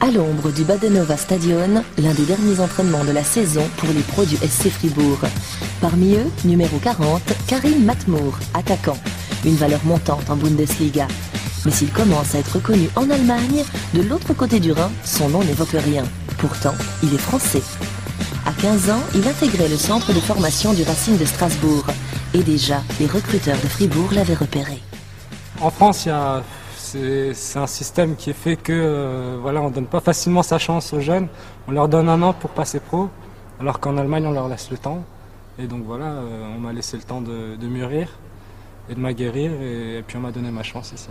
À l'ombre du Badenova Stadion, l'un des derniers entraînements de la saison pour les pros du SC Fribourg. Parmi eux, numéro 40, Karim Matmour, attaquant. Une valeur montante en Bundesliga. Mais s'il commence à être reconnu en Allemagne, de l'autre côté du Rhin, son nom n'évoque rien. Pourtant, il est français. À 15 ans, il intégrait le centre de formation du Racing de Strasbourg. Et déjà, les recruteurs de Fribourg l'avaient repéré. En France, c'est un système qui est fait que voilà, on ne donne pas facilement sa chance aux jeunes. On leur donne un an pour passer pro, alors qu'en Allemagne, on leur laisse le temps. Et donc voilà, on m'a laissé le temps de mûrir et de m'aguerrir, et puis on m'a donné ma chance ici.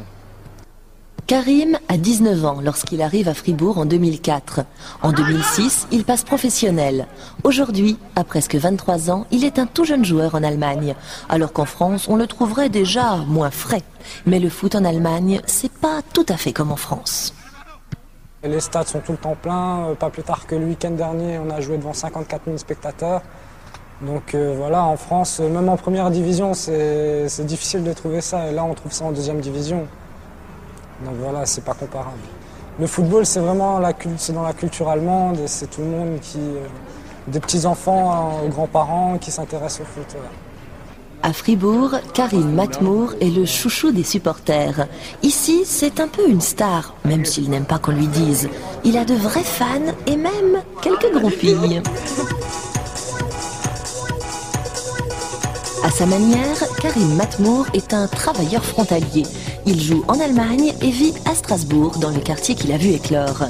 Karim a 19 ans lorsqu'il arrive à Fribourg en 2004. En 2006, il passe professionnel. Aujourd'hui, à presque 23 ans, il est un tout jeune joueur en Allemagne. Alors qu'en France, on le trouverait déjà moins frais. Mais le foot en Allemagne, c'est pas tout à fait comme en France. Les stades sont tout le temps pleins. Pas plus tard que le week-end dernier, on a joué devant 54 000 spectateurs. Donc voilà, en France, même en première division, c'est difficile de trouver ça. Et là, on trouve ça en deuxième division. Donc voilà, c'est pas comparable. Le football, c'est vraiment dans la culture allemande, et c'est tout le monde des petits-enfants aux grands-parents qui s'intéressent au foot. Voilà. À Fribourg, Karim Matmour est le chouchou des supporters. Ici, c'est un peu une star, même s'il n'aime pas qu'on lui dise. Il a de vrais fans et même quelques groupies. À sa manière, Karim Matmour est un travailleur frontalier. Il joue en Allemagne et vit à Strasbourg, dans le quartier qu'il a vu éclore.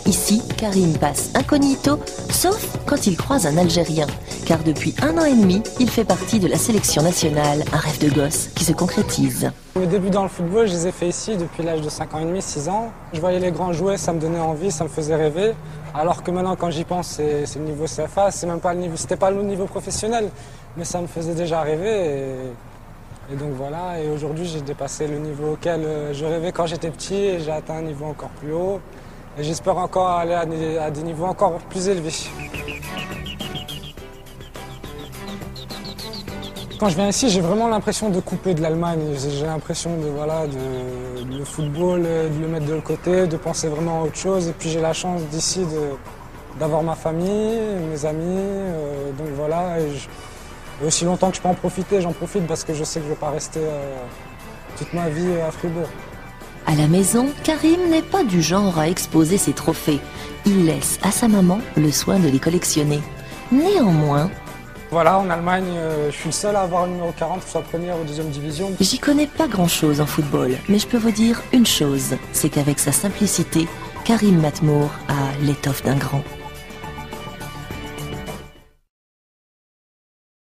Ici, Karim passe incognito, sauf quand il croise un Algérien. Car depuis 1 an et demi, il fait partie de la sélection nationale, un rêve de gosse qui se concrétise. Mes débuts dans le football, je les ai faits ici depuis l'âge de 5 ans et demi, 6 ans. Je voyais les grands jouer, ça me donnait envie, ça me faisait rêver. Alors que maintenant, quand j'y pense, c'est le niveau CFA, c'était pas le niveau professionnel, mais ça me faisait déjà rêver. Et donc voilà, et aujourd'hui j'ai dépassé le niveau auquel je rêvais quand j'étais petit, et j'ai atteint un niveau encore plus haut. Et j'espère encore aller à des niveaux encore plus élevés. Quand je viens ici, j'ai vraiment l'impression de couper de l'Allemagne. J'ai l'impression de le football, de le mettre de côté, de penser vraiment à autre chose. Et puis j'ai la chance d'ici d'avoir ma famille, mes amis. Donc voilà. Et aussi longtemps que je peux en profiter, j'en profite parce que je sais que je ne vais pas rester toute ma vie à Fribourg. À la maison, Karim n'est pas du genre à exposer ses trophées. Il laisse à sa maman le soin de les collectionner. Néanmoins... Voilà, en Allemagne, je suis le seul à avoir le numéro 40, que ce soit première ou deuxième division. J'y connais pas grand-chose en football, mais je peux vous dire une chose, c'est qu'avec sa simplicité, Karim Matmour a l'étoffe d'un grand.